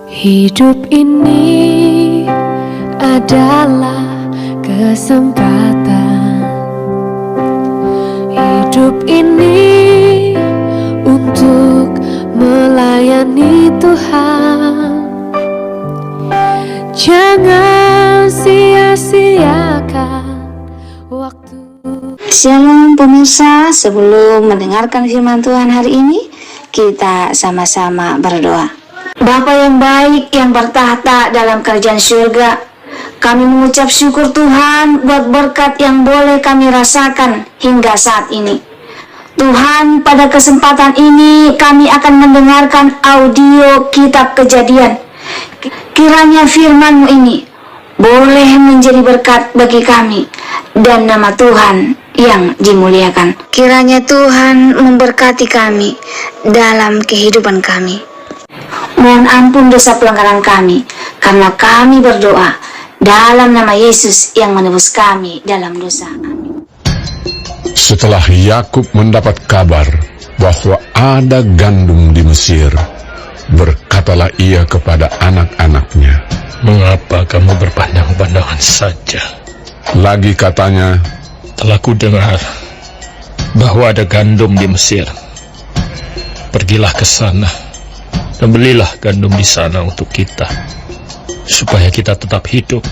Hidup ini adalah kesempatan. Hidup ini untuk melayani Tuhan. Jangan sia-siakan waktu. Shalom pemirsa, sebelum mendengarkan firman Tuhan hari ini, kita sama-sama berdoa. Bapa yang baik yang bertahta dalam kerajaan surga, kami mengucap syukur Tuhan buat berkat yang boleh kami rasakan hingga saat ini. Tuhan, pada kesempatan ini kami akan mendengarkan audio kitab Kejadian. Kiranya firman-Mu ini boleh menjadi berkat bagi kami dan nama Tuhan yang dimuliakan. Kiranya Tuhan memberkati kami dalam kehidupan kami. Mohon ampun dosa pelanggaran kami, karena kami berdoa dalam nama Yesus yang menebus kami dalam dosa. Amin. Setelah Yakub mendapat kabar bahwa ada gandum di Mesir, berkatalah ia kepada anak-anaknya, "Mengapa kamu berpandang-pandangan saja?" Lagi katanya, "Telah kudengar bahwa ada gandum di Mesir. Pergilah ke sana dan belilah gandum di sana untuk kita, supaya kita tetap hidup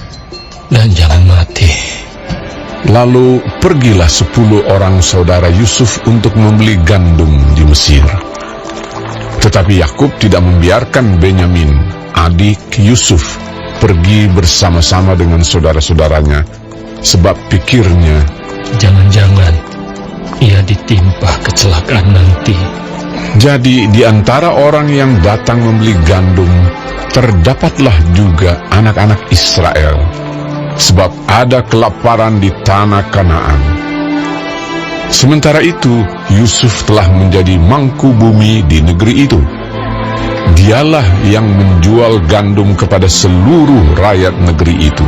dan jangan mati." Lalu pergilah 10 orang saudara Yusuf untuk membeli gandum di Mesir. Tetapi Yakub tidak membiarkan Benyamin, adik Yusuf, pergi bersama-sama dengan saudara-saudaranya, sebab pikirnya, jangan-jangan ia ditimpa kecelakaan nanti. jadi di antara orang yang datang membeli gandum, terdapatlah juga anak-anak Israel, sebab ada kelaparan di tanah Kanaan. Sementara itu, Yusuf telah menjadi mangku bumi di negeri itu. Dialah yang menjual gandum kepada seluruh rakyat negeri itu.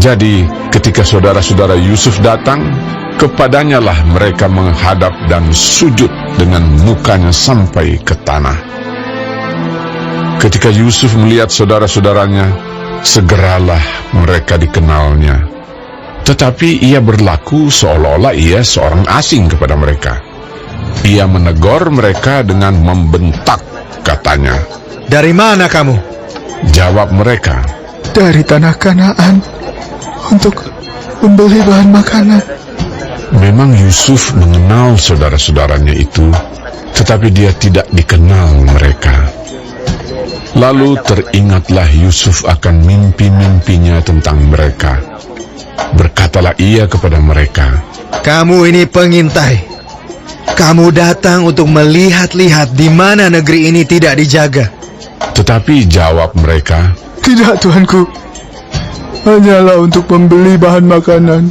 Jadi, ketika saudara-saudara Yusuf datang, kepadanya lah mereka menghadap dan sujud dengan mukanya sampai ke tanah. Ketika Yusuf melihat saudara-saudaranya, segeralah mereka dikenalnya. Tetapi ia berlaku seolah-olah ia seorang asing kepada mereka. Ia menegur mereka dengan membentak, katanya, "Dari mana kamu?" Jawab mereka, "Dari tanah Kanaan, untuk membeli bahan makanan." memang Yusuf mengenal saudara-saudaranya itu, tetapi dia tidak dikenal mereka. Lalu teringatlah Yusuf akan mimpi-mimpinya tentang mereka. Berkatalah ia kepada mereka, "Kamu ini pengintai. Kamu datang untuk melihat-lihat di mana negeri ini tidak dijaga." Tetapi jawab mereka, "Tidak, Tuanku. Hanyalah untuk membeli bahan makanan.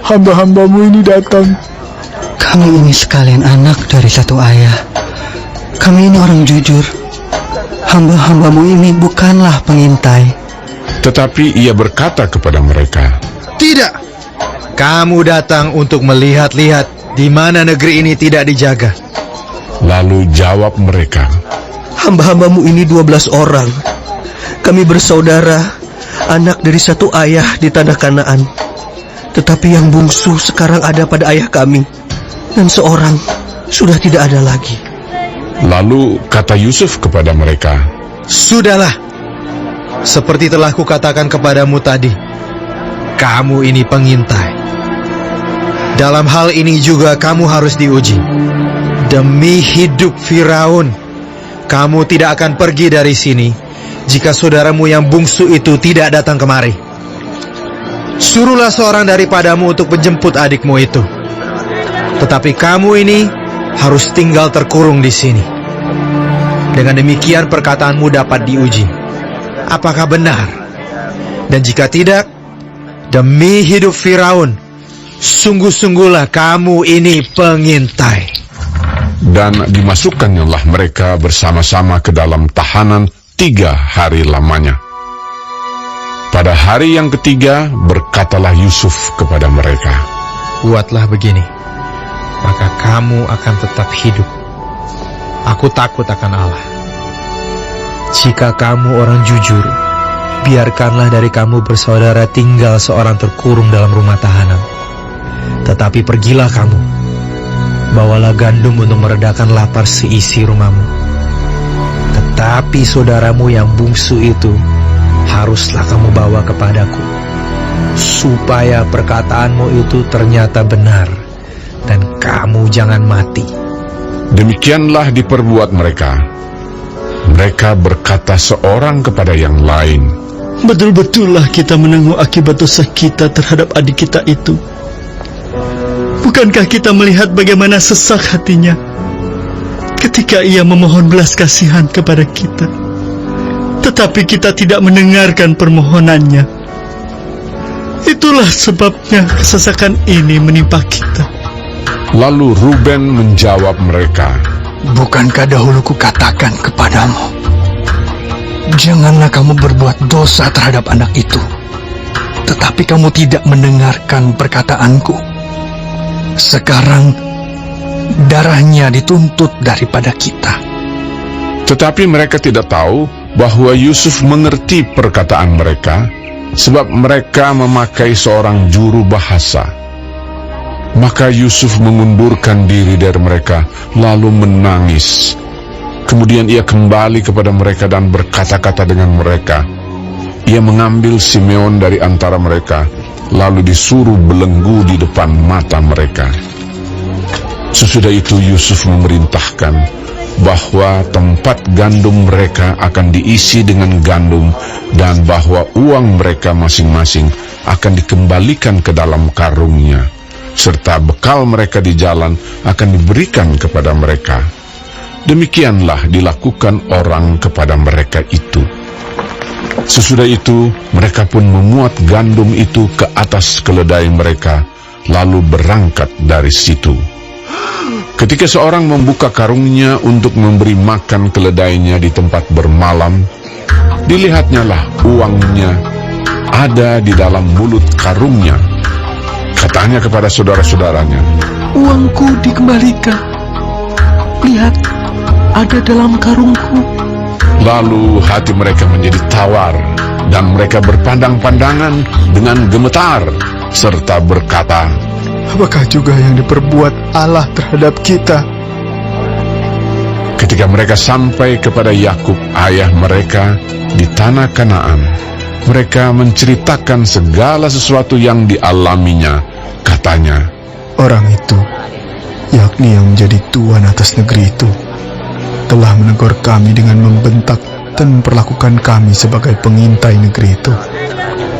Hamba-hambamu ini datang." "Kami ini sekalian anak dari satu ayah. Kami ini orang jujur. Hamba-hambamu ini bukanlah pengintai." Tetapi ia berkata kepada mereka, "Tidak. Kamu datang untuk melihat-lihat di mana negeri ini tidak dijaga." Lalu jawab mereka, "Hamba-hambamu ini 12 orang. Kami bersaudara, anak dari satu ayah di tanah Kanaan. Tetapi yang bungsu sekarang ada pada ayah kami, dan seorang sudah tidak ada lagi." Lalu kata Yusuf kepada mereka, "Sudahlah, seperti telah kukatakan kepadamu tadi, kamu ini pengintai. Dalam hal ini juga kamu harus diuji. Demi hidup Firaun, kamu tidak akan pergi dari sini jika saudaramu yang bungsu itu tidak datang kemari. Suruhlah seorang daripadamu untuk menjemput adikmu itu. Tetapi kamu ini harus tinggal terkurung di sini. Dengan demikian perkataanmu dapat diuji. Apakah benar? Dan jika tidak, demi hidup Firaun, sungguh-sungguhlah kamu ini pengintai." dan dimasukkannya mereka bersama-sama ke dalam tahanan 3 hari lamanya. Pada hari yang ketiga, berkatalah Yusuf kepada mereka, "Buatlah begini, maka kamu akan tetap hidup. Aku takut akan Allah. Jika kamu orang jujur, biarkanlah dari kamu bersaudara tinggal seorang terkurung dalam rumah tahanan. Tetapi pergilah kamu, bawalah gandum untuk meredakan lapar seisi rumahmu. Tetapi saudaramu yang bungsu itu haruslah kamu bawa kepadaku, supaya perkataanmu itu ternyata benar, dan kamu jangan mati. Demikianlah diperbuat mereka. Mereka berkata seorang kepada yang lain, betul-betullah kita menanggung akibat dosa kita terhadap adik kita itu. Bukankah kita melihat bagaimana sesak hatinya ketika ia memohon belas kasihan kepada kita, tetapi kita tidak mendengarkan permohonannya. Itulah sebabnya kesesakan ini menimpa kita. Lalu Ruben menjawab mereka, Bukankah dahulu kukatakan kepadamu, janganlah kamu berbuat dosa terhadap anak itu? Tetapi kamu tidak mendengarkan perkataanku. Sekarang darahnya dituntut daripada kita. tetapi mereka tidak tahu bahwa Yusuf mengerti perkataan mereka, sebab mereka memakai seorang juru bahasa. Maka Yusuf mengundurkan diri dari mereka, lalu menangis. Kemudian ia kembali kepada mereka dan berkata-kata dengan mereka. Ia mengambil Simeon dari antara mereka, lalu disuruh belenggu di depan mata mereka. Sesudah itu Yusuf memerintahkan bahwa tempat gandum mereka akan diisi dengan gandum, dan bahwa uang mereka masing-masing akan dikembalikan ke dalam karungnya, serta bekal mereka di jalan akan diberikan kepada mereka. Demikianlah dilakukan orang kepada mereka itu. Sesudah itu mereka pun memuat gandum itu ke atas keledai mereka, lalu berangkat dari situ. Ketika seorang membuka karungnya untuk memberi makan keledainya di tempat bermalam, dilihatnyalah uangnya ada di dalam mulut karungnya. Katanya kepada saudara-saudaranya, Uangku dikembalikan. Lihat, ada dalam karungku. Lalu hati mereka menjadi tawar, dan mereka berpandang-pandangan dengan gemetar, serta berkata, Apakah juga yang diperbuat Allah terhadap kita? ketika mereka sampai kepada Yakub ayah mereka di tanah Kanaan, mereka menceritakan segala sesuatu yang dialaminya. Katanya, Orang itu, yakni yang menjadi tuan atas negeri itu, telah menegur kami dengan membentak dan memperlakukan kami sebagai pengintai negeri itu.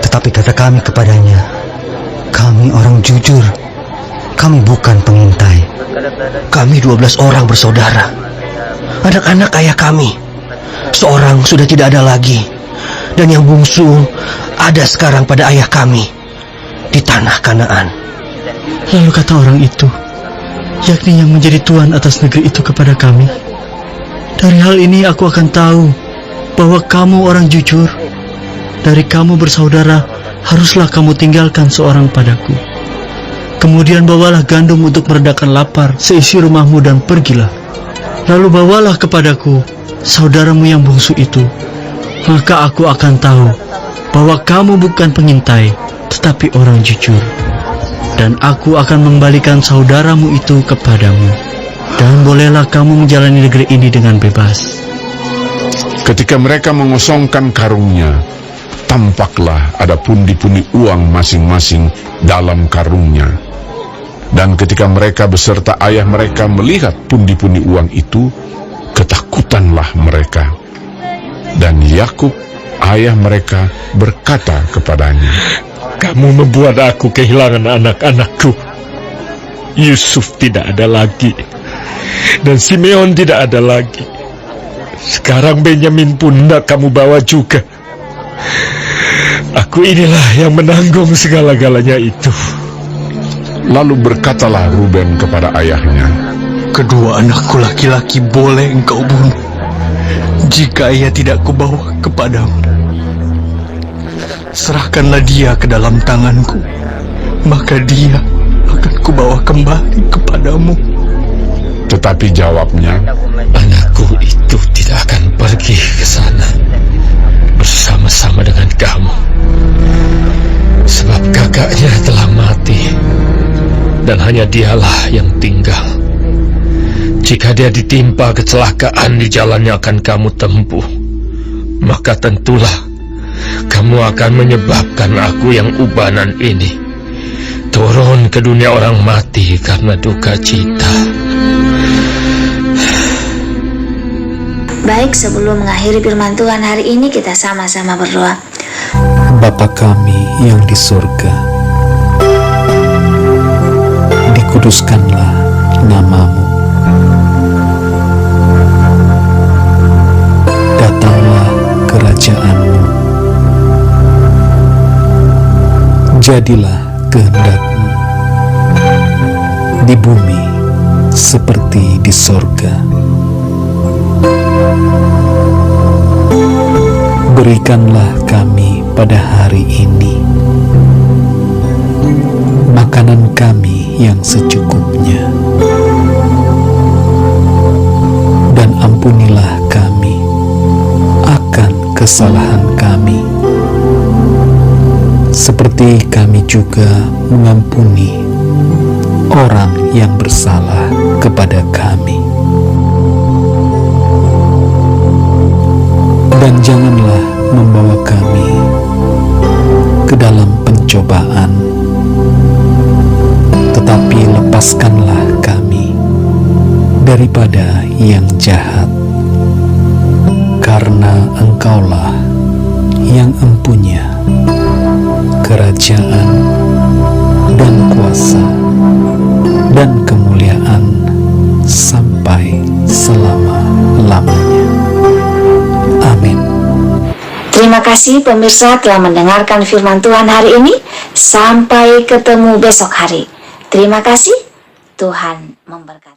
Tetapi kata kami kepadanya, kami orang jujur, kami bukan pengintai. Kami 12 orang bersaudara. Anak-anak ayah kami, seorang sudah tidak ada lagi, dan yang bungsu ada sekarang pada ayah kami di tanah Kanaan. Lalu kata orang itu, yakni yang menjadi tuan atas negeri itu kepada kami, dari hal ini aku akan tahu bahwa kamu orang jujur. Dari kamu bersaudara, haruslah kamu tinggalkan seorang padaku. Kemudian bawalah gandum untuk meredakan lapar seisi rumahmu dan pergilah. Lalu bawalah kepadaku saudaramu yang bungsu itu. Maka aku akan tahu bahwa kamu bukan pengintai, tetapi orang jujur. Dan aku akan mengembalikan saudaramu itu kepadamu. Dan bolehlah kamu menjalani negeri ini dengan bebas. ketika mereka mengosongkan karungnya, tampaklah ada pundi-pundi uang masing-masing dalam karungnya. Dan ketika mereka beserta ayah mereka melihat pundi-pundi uang itu, ketakutanlah mereka. Dan Yakub, ayah mereka, berkata kepadanya, Kamu membuat aku kehilangan anak-anakku. Yusuf tidak ada lagi, dan Simeon tidak ada lagi. Sekarang Benyamin pun hendak kamu bawa juga. Aku inilah yang menanggung segala-galanya itu. Lalu berkatalah Ruben kepada ayahnya, Kedua anakku laki-laki boleh engkau bunuh, jika ia tidak kubawa kepadamu. Serahkanlah dia ke dalam tanganku, maka dia akan kubawa kembali kepadamu. tetapi jawabnya, Anakku itu tidak akan pergi ke sana bersama-sama dengan kamu. Sebab kakaknya telah mati dan hanya dialah yang tinggal. Jika dia ditimpa kecelakaan di jalan yang akan kamu tempuh, maka tentulah kamu akan menyebabkan aku yang ubanan ini turun ke dunia orang mati karena duka cita. Baik, sebelum mengakhiri firman Tuhan hari ini, kita sama-sama berdoa. Bapa kami yang di surga, dikuduskanlah nama-Mu. Datanglah kerajaan-Mu. Jadilah kehendak-Mu di bumi seperti di sorga. Berikanlah kami pada hari ini makanan kami yang secukupnya, dan ampunilah kami akan kesalahan kami, seperti kami juga mengampuni orang yang bersalah kepada kami. Dan janganlah membawa kami ke dalam pencobaan, tetapi lepaskanlah kami daripada yang jahat, karena Engkaulah yang empunya kerajaan dan kuasa dan kemuliaan sampai selama-lamanya. Amin. Terima kasih pemirsa telah mendengarkan firman Tuhan hari ini. Sampai ketemu besok hari. Terima kasih. Tuhan memberkati.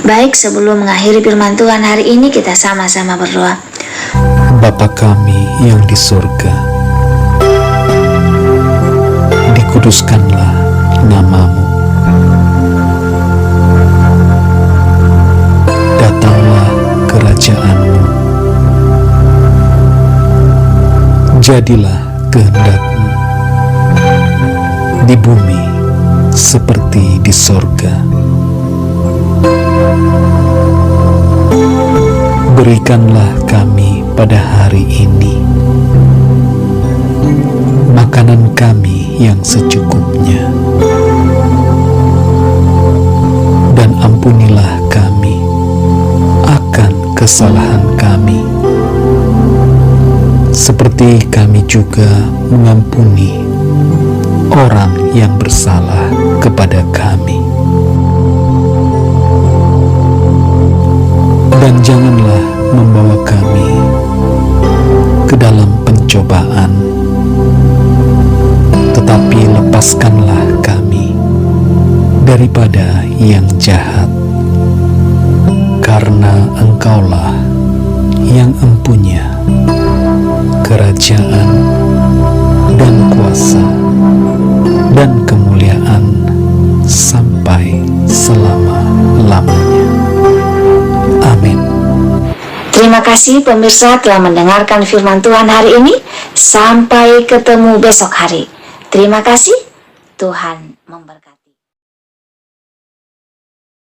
Baik, sebelum mengakhiri firman Tuhan hari ini, kita sama-sama berdoa. Bapa kami yang di surga, dikuduskanlah nama-Mu. Datanglah kerajaan-Mu. Jadilah kehendak-Mu di bumi seperti di sorga. Berikanlah kami pada hari ini makanan kami yang secukupnya, dan ampunilah kami akan kesalahan kami, seperti kami juga mengampuni orang yang bersalah kepada kami. Dan janganlah membawa kami ke dalam pencobaan, tetapi lepaskanlah kami daripada yang jahat, karena Engkaulah yang empunya kerajaan dan kuasa dan kemuliaan sampai selama-lamanya. Amin. Terima kasih pemirsa telah mendengarkan firman Tuhan hari ini. Sampai ketemu besok hari. Terima kasih. Tuhan memberkati.